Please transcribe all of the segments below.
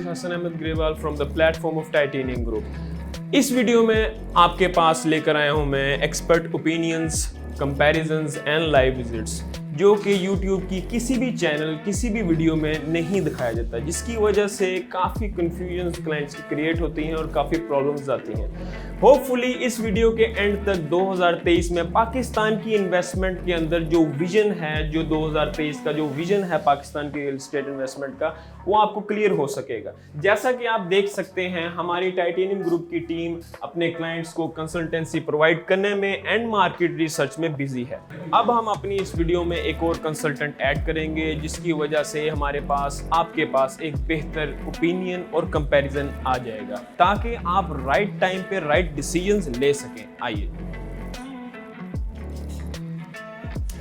Hasan Ahmed Grewal from the platform of titanium group. इस video में आपके पास लेकर आया हूं मैं expert opinions, comparisons and live visits जो कि YouTube की किसी भी चैनल, किसी भी वीडियो में नहीं दिखाया जाता, जिसकी वजह से काफ़ी कन्फ्यूजन क्लाइंट्स की क्रिएट होती हैं और काफ़ी प्रॉब्लम्स आती हैं। होपफुली इस वीडियो के एंड तक 2023 में पाकिस्तान की इन्वेस्टमेंट के अंदर जो विजन है, जो 2023 का जो विजन है पाकिस्तान की रियल एस्टेट इन्वेस्टमेंट का, वो आपको क्लियर हो सकेगा। जैसा कि आप देख सकते हैं, हमारी टाइटेनियम ग्रुप की टीम अपने क्लाइंट्स को कंसल्टेंसी प्रोवाइड करने में एंड मार्केट रिसर्च में बिजी है। अब हम अपनी इस वीडियो में एक और कंसल्टेंट ऐड करेंगे, जिसकी वजह से हमारे पास आपके पास एक बेहतर ओपिनियन और कंपैरिजन आ जाएगा, ताकि आप राइट टाइम पे राइट डिसीजंस ले सकें। आइए।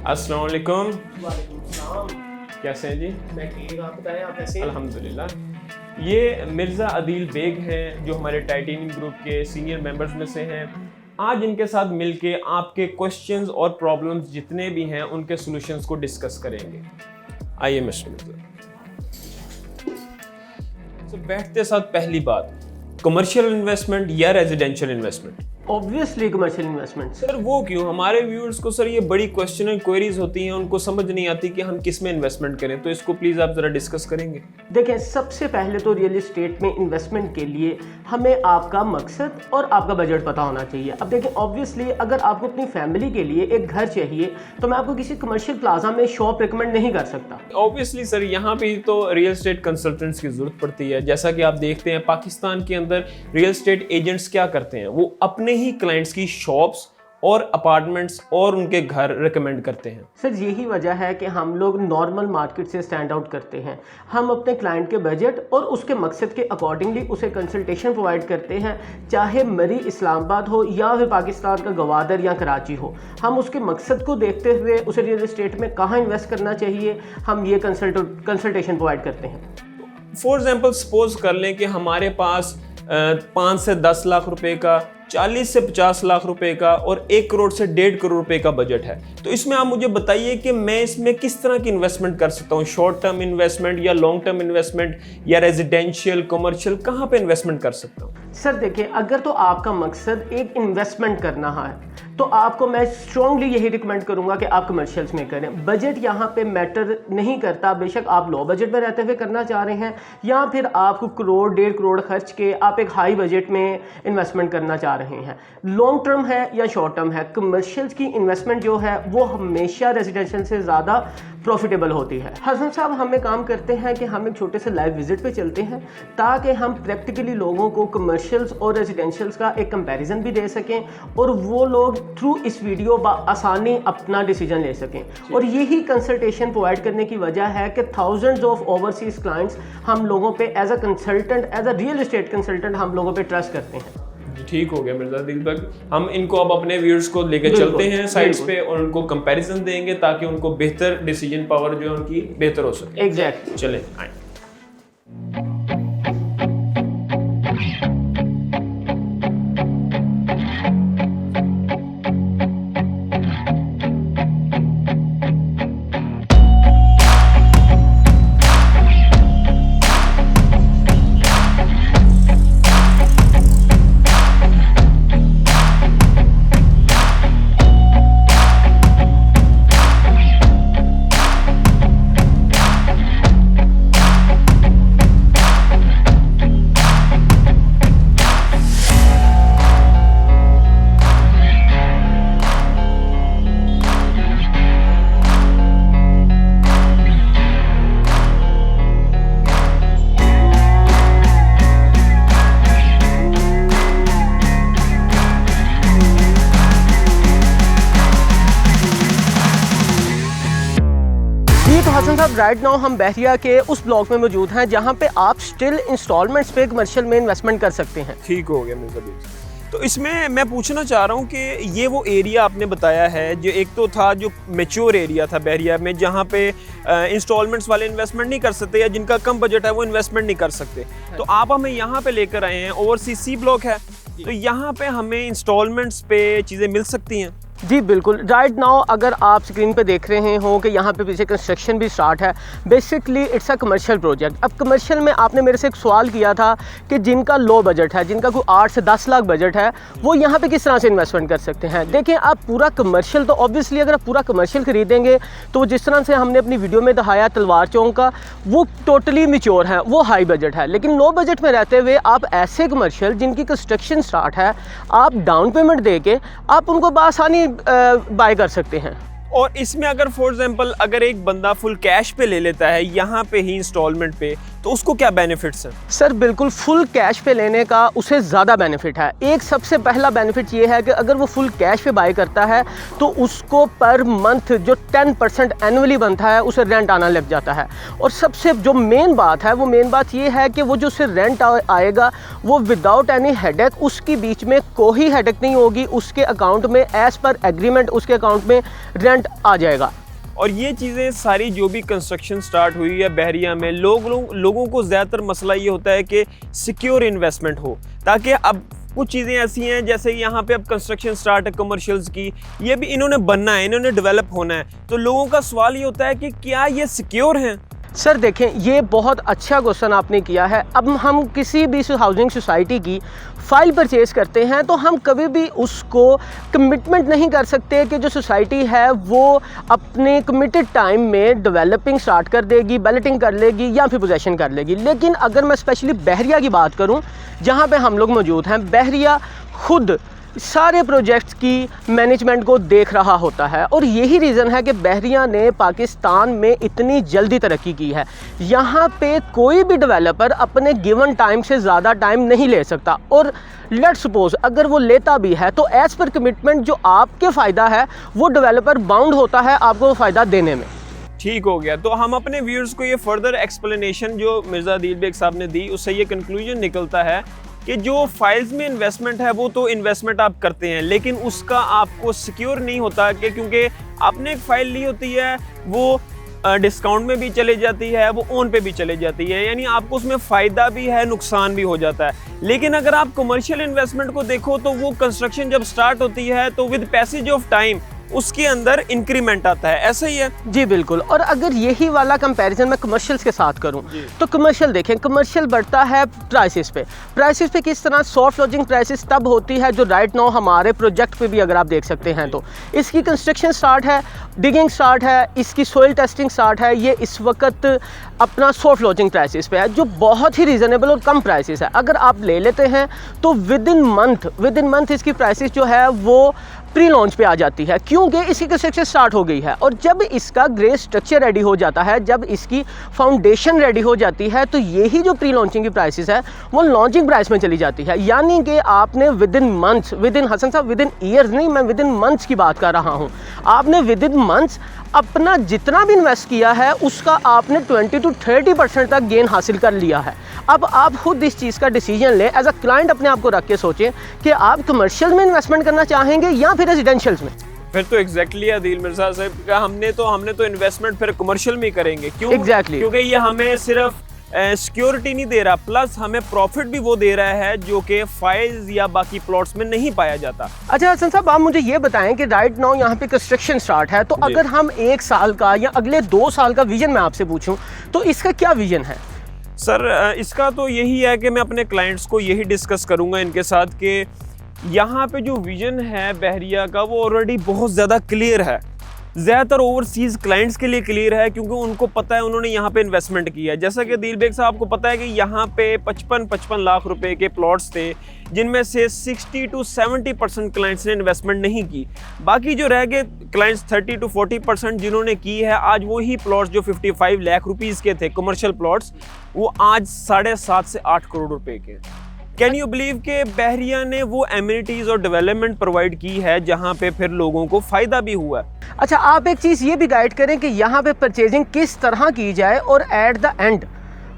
अस्सलाम वालेकुम। वालेकुम सलाम। कैसे हैं जी? मैं ठीक, आप बताएं, आप कैसे हैं? अल्हम्दुलिल्लाह। ये मिर्ज़ा अदील बेग हैं जो हमारे टाइटेनियम ग्रुप के सीनियर मेंबर्स में से हैं। आज इनके साथ मिलके आपके क्वेश्चंस और प्रॉब्लम्स जितने भी हैं उनके सॉल्यूशंस को डिस्कस करेंगे। आइए मिस्टर मिर्ज़ा। तो बैठते साथ पहली बात, कमर्शियल इन्वेस्टमेंट या residential investment? Obviously commercial investment. Sir वो क्यों? हमारे व्यूअर्स को सर ये बड़ी क्वेश्चन एंड क्वेरीज होती हैं, उनको समझ नहीं आती कि हम किस में इन्वेस्टमेंट करें, तो इसको प्लीज आप जरा डिस्कस करेंगे। देखें, सबसे पहले तो रियल एस्टेट में इन्वेस्टमेंट के लिए हमें आपका मकसद और आपका बजट पता होना चाहिए। अब देखें, ऑब्वियसली अगर आपको अपनी फैमिली के लिए एक घर चाहिए तो मैं आपको किसी कमर्शियल प्लाजा में शॉप रिकमेंड नहीं कर सकता। ऑब्वियसली सर, यहाँ पे तो रियल एस्टेट कंसल्टेंट्स की जरूरत पड़ती है। जैसा कि आप देखते हैं पाकिस्तान के अंदर रियल एस्टेट एजेंट्स क्या करते हैं, वो अपने ही क्लाइंट्स की शॉप्स और अपार्टमेंट्स और उनके घर रिकमेंड करते हैं। सर यही वजह है कि हम लोग नॉर्मल मार्केट से स्टैंड आउट करते हैं। हम अपने क्लाइंट के बजट और उसके मकसद के अकॉर्डिंगली उसे कंसल्टेशन प्रोवाइड करते हैं, चाहे मरी इस्लामाबाद हो या फिर पाकिस्तान का गवादर या कराची हो। हम उसके मकसद को देखते हुए उसे रियल एस्टेट में कहाँ इन्वेस्ट करना चाहिए, हम ये कंसल्टेशन प्रोवाइड करते हैं। फॉर एग्जाम्पल सपोज कर लें कि हमारे पास 5 से 10 लाख रुपए का, 40 से 50 लाख रुपए का और 1 करोड़ से 1.5 करोड़ रुपए का बजट है। तो इसमें आप मुझे बताइए कि मैं इसमें किस तरह की इन्वेस्टमेंट कर सकता हूँ? शॉर्ट टर्म इन्वेस्टमेंट या लॉन्ग टर्म इन्वेस्टमेंट या रेजिडेंशियल, कमर्शियल, कहाँ पे इन्वेस्टमेंट कर सकता हूँ? सर देखिए, अगर तो आपका मकसद एक इन्वेस्टमेंट करना है तो आपको मैं स्ट्रांगली यही रिकमेंड करूंगा कि आप कमर्शियल्स में करें। बजट यहाँ पे मैटर नहीं करता, बेशक आप लो बजट में रहते हुए करना चाह रहे हैं या फिर आपको करोड़ 1.5 करोड़ खर्च के आप एक हाई बजट में इन्वेस्टमेंट करना चाह रहे हैं। लॉन्ग टर्म है या शॉर्ट टर्म है, कमर्शियल्स की इन्वेस्टमेंट जो है वो हमेशा रेजिडेंशियल से ज़्यादा प्रॉफिटेबल होती है। हसन साहब, हमें काम करते हैं कि हम एक छोटे से लाइव विजिट पे चलते हैं ताकि हम प्रैक्टिकली लोगों को कमर्शियल्स और रेजिडेंशियल्स का एक कंपैरिजन भी दे सकें और वो लोग थ्रू इस वीडियो आसानी अपना डिसीजन ले सकें। और यही कंसल्टेशन प्रोवाइड करने की वजह है कि थाउजेंड्स ऑफ ओवरसीज क्लाइंट्स हम लोगों पे as a consultant, as a real estate consultant हम लोगों पे ट्रस्ट करते हैं। ठीक हो गया मिर्जा अदील बेग। हम इनको अब अपने व्यूअर्स को लेकर चलते हैं साइट्स पे और उनको कंपैरिजन देंगे ताकि उनको बेहतर डिसीजन पावर जो है उनकी बेहतर हो सके। एग्जैक्टली। चलें आए। हसन साहब, राइट नाउ हम बहरिया के उस ब्लॉक में मौजूद हैं जहां पे आप स्टिल इंस्टॉलमेंट्स पे कमर्शियल में इन्वेस्टमेंट कर सकते हैं। ठीक हो गया मिर्जा अदील। तो इसमें मैं पूछना चाह रहा हूँ कि ये वो एरिया आपने बताया है जो एक तो था जो मैच्योर एरिया था बहरिया में, जहाँ पे इंस्टॉलमेंट्स वाले इन्वेस्टमेंट नहीं कर सकते या जिनका कम बजट है वो इन्वेस्टमेंट नहीं कर सकते। तो आप हमें यहाँ पे लेकर आए हैं, ओवरसीज सी ब्लॉक है, तो यहाँ पे हमें इंस्टॉलमेंट्स पे चीज़ें मिल सकती हैं? जी बिल्कुल, राइट नाउ अगर आप स्क्रीन पे देख रहे हो कि यहाँ पे पीछे कंस्ट्रक्शन भी स्टार्ट है। Basically it's a commercial project. अब कमर्शियल में आपने मेरे से एक सवाल किया था कि जिनका लो बजट है, जिनका कोई 8 से 10 लाख बजट है, वो यहाँ पे किस तरह से इन्वेस्टमेंट कर सकते हैं। देखिए, आप पूरा कमर्शियल, तो ऑब्वियसली अगर आप पूरा कमर्शियल खरीदेंगे तो जिस तरह से हमने अपनी वीडियो में दिखाया तलवार चौक का, वो टोटली मैच्योर है, वो हाई बजट है। लेकिन लो बजट में रहते हुए आप ऐसे कमर्शियल जिनकी कंस्ट्रक्शन स्टार्ट है, आप डाउन पेमेंट दे के आप उनको बआसानी बाय कर सकते हैं। और इसमें अगर फॉर एग्जांपल अगर एक बंदा फुल कैश पे ले लेता है यहाँ पे ही इंस्टॉलमेंट पे, तो उसको क्या बेनिफिट्स हैं? सर बिल्कुल, फुल कैश पे लेने का उसे ज़्यादा बेनिफिट है। एक सबसे पहला बेनिफिट ये है कि अगर वो फुल कैश पे बाय करता है तो उसको पर मंथ जो 10% एनुअली बनता है उसे रेंट आना लग जाता है। और सबसे जो मेन बात है, वो मेन बात ये है कि वो जो उसे रेंट आएगा वो विदाउट एनी हेडेक, उसकी बीच में कोई हेडेक नहीं होगी, उसके अकाउंट में एज़ पर एग्रीमेंट उसके अकाउंट में रेंट आ जाएगा। और ये चीज़ें सारी जो भी कंस्ट्रक्शन स्टार्ट हुई है बहरिया में, लोगों को ज़्यादातर मसला ये होता है कि सिक्योर इन्वेस्टमेंट हो, ताकि अब कुछ चीज़ें ऐसी हैं जैसे यहाँ पे अब कंस्ट्रक्शन स्टार्ट है कमर्शियल्स की, ये भी इन्होंने बनना है, इन्होंने डेवलप होना है, तो लोगों का सवाल ये होता है कि क्या ये सिक्योर हैं? सर देखें, ये बहुत अच्छा क्वेश्चन आपने किया है। अब हम किसी भी हाउसिंग सोसाइटी की फ़ाइल परचेज करते हैं तो हम कभी भी उसको कमिटमेंट नहीं कर सकते कि जो सोसाइटी है वो अपने कमिटेड टाइम में डेवलपिंग स्टार्ट कर देगी, बैलेटिंग कर लेगी या फिर पोजेसन कर लेगी। लेकिन अगर मैं स्पेशली बहरिया की बात करूं, जहां पे हम लोग मौजूद हैं, बहरिया खुद सारे प्रोजेक्ट्स की मैनेजमेंट को देख रहा होता है और यही रीज़न है कि बहरिया ने पाकिस्तान में इतनी जल्दी तरक्की की है। यहाँ पे कोई भी डेवलपर अपने गिवन टाइम से ज़्यादा टाइम नहीं ले सकता, और लेट्स सपोज अगर वो लेता भी है तो एज़ पर कमिटमेंट जो आपके फ़ायदा है वो डेवलपर बाउंड होता है आपको वो फ़ायदा देने में। ठीक हो गया। तो हम अपने व्यूअर्स को ये फर्दर एक्सप्लेनेशन जो मिर्ज़ा अदील बेग साहब ने दी, उससे ये कंक्लूजन निकलता है कि जो फाइल्स में इन्वेस्टमेंट है वो तो इन्वेस्टमेंट आप करते हैं, लेकिन उसका आपको सिक्योर नहीं होता कि क्योंकि आपने एक फ़ाइल ली होती है वो डिस्काउंट में भी चले जाती है, वो ऑन पे भी चले जाती है, यानी आपको उसमें फ़ायदा भी है, नुकसान भी हो जाता है। लेकिन अगर आप कमर्शियल इन्वेस्टमेंट को देखो तो वो कंस्ट्रक्शन जब स्टार्ट होती है तो विद पैसेज ऑफ टाइम उसके अंदर इंक्रीमेंट आता है, ऐसा ही है? जी बिल्कुल। और अगर यही वाला कंपैरिजन मैं कमर्शियल्स के साथ करूं तो कमर्शियल देखें, कमर्शियल बढ़ता है प्राइसेस पे किस तरह सॉफ्ट लॉजिंग प्राइसेस तब होती है जो राइट नाउ हमारे प्रोजेक्ट पे भी अगर आप देख सकते हैं तो इसकी कंस्ट्रक्शन स्टार्ट है, डिगिंग स्टार्ट है, इसकी सोइल टेस्टिंग स्टार्ट है। ये इस वक्त अपना सॉफ्ट लॉजिंग प्राइसेस पे है जो बहुत ही रीज़नेबल और कम प्राइसेस है। अगर आप ले लेते हैं तो विद इन मंथ इसकी प्राइसेस जो है वो प्री लॉन्च पे आ जाती है, क्योंकि इसकी कंस्ट्रक्शन स्टार्ट हो गई है। और जब इसका ग्रे स्ट्रक्चर रेडी हो जाता है, जब इसकी फाउंडेशन रेडी हो जाती है, तो यही जो प्री लॉन्चिंग की प्राइसेस है वो लॉन्चिंग प्राइस में चली जाती है। यानी कि आपने within months, within Hasan साहब विद इन ईयर्स नहीं, मैं विद इन मंथ्स की बात कर रहा हूँ, आपने विद इन मंथ्स अपना जितना भी इन्वेस्ट किया है उसका आपने 20 to 30% तक गेन हासिल कर लिया है। अब आप खुद इस चीज़ का डिसीजन लें, एज अ क्लाइंट अपने आप को रख के सोचें कि आप कमर्शियल में इन्वेस्टमेंट करना चाहेंगे या फिर रेजिडेंशियल्स में। फिर तो एग्जैक्टली अदील मिर्ज़ा साहब का हमने तो इन्वेस्टमेंट फिर कमर्शियल में ही करेंगे। क्यों? एग्जैक्टली, क्योंकि ये हमें सिर्फ सिक्योरिटी नहीं दे रहा, प्लस हमें प्रॉफिट भी वो दे रहा है जो कि फाइल्स या बाकी प्लॉट्स में नहीं पाया जाता। अच्छा हसन साहब, आप मुझे ये बताएं कि राइट नाउ यहाँ पे कंस्ट्रक्शन स्टार्ट है, तो अगर हम 1 साल का या अगले 2 साल का विजन मैं आपसे पूछूं तो इसका क्या विजन है? सर इसका तो यही है कि मैं अपने क्लाइंट्स को यही डिस्कस करूंगा इनके साथ कि यहाँ पे जो विजन है बहरिया का वो ऑलरेडी बहुत ज़्यादा क्लियर है, ज़्यादातर ओवरसीज़ क्लाइंट्स के लिए क्लियर है, क्योंकि उनको पता है, उन्होंने यहाँ पे इन्वेस्टमेंट किया है। जैसा कि अदील बेग साहब को पता है कि यहाँ पे 55 लाख रुपए के प्लॉट्स थे, जिनमें से 60 to 70% क्लाइंट्स ने इन्वेस्टमेंट नहीं की। बाकी जो रह गए क्लाइंट्स 30 to 40% जिन्होंने की है, आज वही प्लॉट्स जो 55 लाख रुपीज़ के थे कमर्शियल प्लॉट्स, वो आज 7.5 से 8 करोड़ रुपए के। कैन यू बिलीव के बहरिया ने वो एमिनिटीज़ और डेवलपमेंट प्रोवाइड की है जहाँ पे फिर लोगों को फ़ायदा भी हुआ है। अच्छा, आप एक चीज़ ये भी गाइड करें कि यहाँ पे परचेजिंग किस तरह की जाए और एट द एंड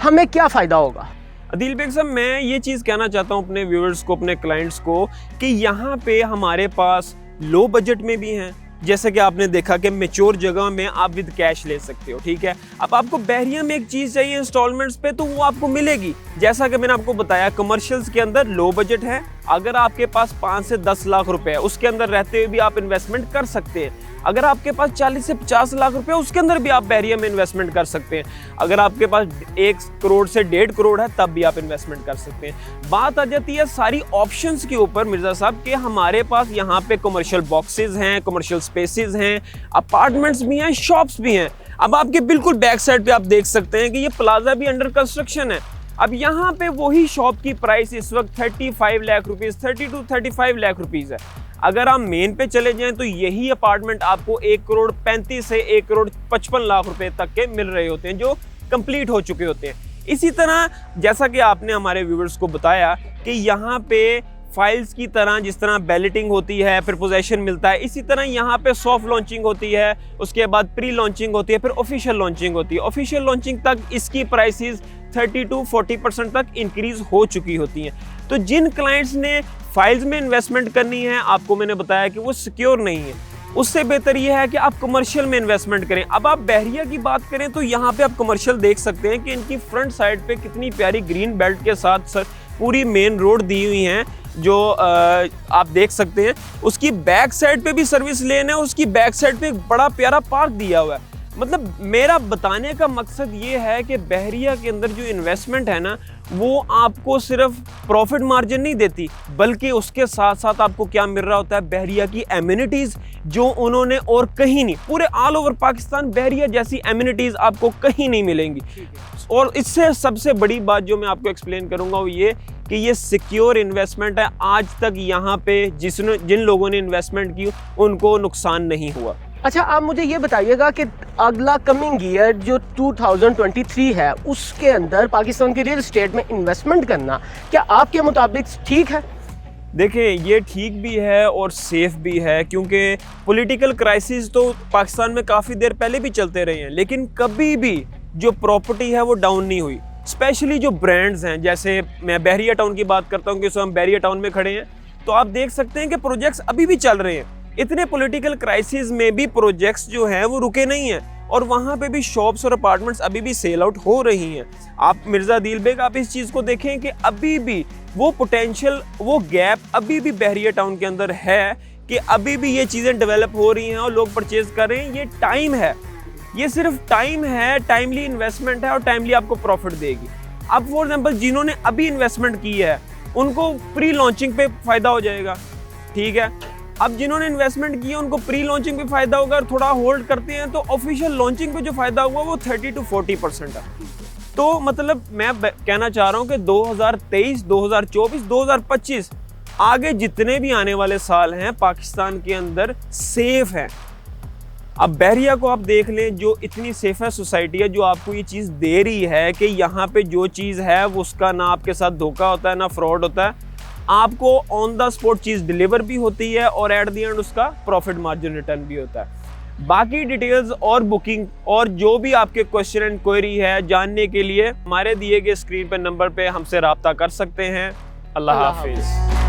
हमें क्या फ़ायदा होगा? अदील बेग साहब, मैं ये चीज़ कहना चाहता हूँ अपने व्यूअर्स को, अपने क्लाइंट्स को, कि यहाँ पे हमारे पास लो बजट में भी हैं, जैसे कि आपने देखा कि मैच्योर जगह में आप विद कैश ले सकते हो, ठीक है। अब आपको बहरिया में एक चीज़ चाहिए इंस्टॉलमेंट्स पे, तो वो आपको मिलेगी। जैसा कि मैंने आपको बताया, कमर्शियल्स के अंदर लो बजट है, अगर आपके पास 5 से 10 लाख रुपए है, उसके अंदर रहते हुए भी आप इन्वेस्टमेंट कर सकते हैं। अगर आपके पास 40 से 50 लाख रुपए, उसके अंदर भी आप बहरिया में इन्वेस्टमेंट कर सकते हैं। अगर आपके पास 1 करोड़ से 1.5 करोड़ है, तब भी आप इन्वेस्टमेंट कर सकते हैं। बात आ जाती है सारी ऑप्शंस के ऊपर मिर्जा साहब कि हमारे पास यहाँ पे कमर्शियल बॉक्सेस हैं, कमर्शियल स्पेसेस हैं, अपार्टमेंट्स भी हैं, शॉप्स भी हैं। अब आपके बिल्कुल बैक साइड पे आप देख सकते हैं कि ये प्लाजा भी अंडर कंस्ट्रक्शन है। अब यहाँ पे वही शॉप की प्राइस इस वक्त 35 lakh rupees, 30 to 35 lakh rupees है। अगर आप मेन पे चले जाएं तो यही अपार्टमेंट आपको 1 करोड़ 35 से 1 करोड़ 55 लाख रुपए तक के मिल रहे होते हैं, जो कंप्लीट हो चुके होते हैं। इसी तरह जैसा कि आपने हमारे व्यूअर्स को बताया कि यहाँ पे फाइल्स की तरह जिस तरह बैलेटिंग होती है, फिर पोजेशन मिलता है, इसी तरह यहाँ पे सॉफ्ट लॉन्चिंग होती है, उसके बाद प्री लॉन्चिंग होती है, फिर ऑफिशियल लॉन्चिंग होती है। ऑफिशियल लॉन्चिंग तक इसकी प्राइसेस 30 to 40% तक इंक्रीज हो चुकी होती हैं। तो जिन क्लाइंट्स ने फाइल्स में इन्वेस्टमेंट करनी है, आपको मैंने बताया कि वो सिक्योर नहीं है, उससे बेहतर ये है कि आप कमर्शियल में इन्वेस्टमेंट करें। अब आप बहरिया की बात करें तो यहाँ पे आप कमर्शियल देख सकते हैं कि इनकी फ्रंट साइड पे कितनी प्यारी ग्रीन बेल्ट के साथ पूरी मेन रोड दी हुई हैं, जो आप देख सकते हैं। उसकी बैक साइड पे भी सर्विस लेन है, उसकी बैक साइड पे एक बड़ा प्यारा पार्क दिया हुआ है। मतलब मेरा बताने का मकसद ये है कि बहरिया के अंदर जो इन्वेस्टमेंट है ना, वो आपको सिर्फ प्रॉफिट मार्जिन नहीं देती, बल्कि उसके साथ साथ आपको क्या मिल रहा होता है, बहरिया की एमिनिटीज, जो उन्होंने और कहीं नहीं, पूरे ऑल ओवर पाकिस्तान बहरिया जैसी एमिनिटीज आपको कहीं नहीं मिलेंगी। और इससे सबसे बड़ी बात जो मैं आपको एक्सप्लेन करूंगा वो ये कि ये सिक्योर इन्वेस्टमेंट है। आज तक यहाँ पे जिन लोगों ने इन्वेस्टमेंट की उनको नुकसान नहीं हुआ। अच्छा, आप मुझे ये बताइएगा कि अगला कमिंग ईयर जो 2023 है, उसके अंदर पाकिस्तान के रियल एस्टेट में इन्वेस्टमेंट करना क्या आपके मुताबिक ठीक है? देखिए, ये ठीक भी है और सेफ भी है, क्योंकि पॉलिटिकल क्राइसिस तो पाकिस्तान में काफ़ी देर पहले भी चलते रहे हैं, लेकिन कभी भी जो प्रॉपर्टी है वो डाउन नहीं हुई। स्पेशली जो ब्रांड्स हैं, जैसे मैं बहरिया टाउन की बात करता हूँ कि हम बहरिया टाउन में खड़े हैं, तो आप देख सकते हैं कि प्रोजेक्ट्स अभी भी चल रहे हैं। इतने पॉलिटिकल क्राइसिस में भी प्रोजेक्ट्स जो हैं वो रुके नहीं हैं, और वहाँ पे भी शॉप्स और अपार्टमेंट्स अभी भी सेल आउट हो रही हैं। आप मिर्ज़ा दिल बेग, आप इस चीज़ को देखें कि अभी भी वो पोटेंशियल, वो गैप अभी भी बहरिया टाउन के अंदर है कि अभी भी ये चीज़ें डेवलप हो रही हैं और लोग परचेज कर रहे हैं। ये टाइम है, ये सिर्फ टाइम है, टाइमली इन्वेस्टमेंट है और टाइमली आपको प्रॉफिट देगी। अब फॉर एग्जाम्पल जिन्होंने अभी इन्वेस्टमेंट की है उनको प्री लॉन्चिंग पे फ़ायदा हो जाएगा, ठीक है। अब जिन्होंने इन्वेस्टमेंट किया उनको प्री लॉन्चिंग पे फायदा होगा, और थोड़ा होल्ड करते हैं तो ऑफिशियल लॉन्चिंग पे जो फायदा हुआ वो 30 to 40% है। तो मतलब मैं कहना चाह रहा हूँ कि 2023, 2024, 2025 आगे जितने भी आने वाले साल हैं पाकिस्तान के अंदर सेफ हैं। अब बहरिया को आप देख लें, जो इतनी सेफ है सोसाइटी है, जो आपको ये चीज़ दे रही है कि यहाँ पे जो चीज़ है वो उसका ना आपके साथ धोखा होता है ना फ्रॉड होता है, आपको on the spot cheese deliver भी होती है और एट द एंड उसका प्रॉफिट मार्जिन रिटर्न भी होता है। बाकी डिटेल्स और बुकिंग और जो भी आपके क्वेश्चन एंड क्वेरी है जानने के लिए हमारे दिए गए स्क्रीन पर नंबर पे हमसे रब्ता कर सकते हैं। अल्लाह हाफिज़।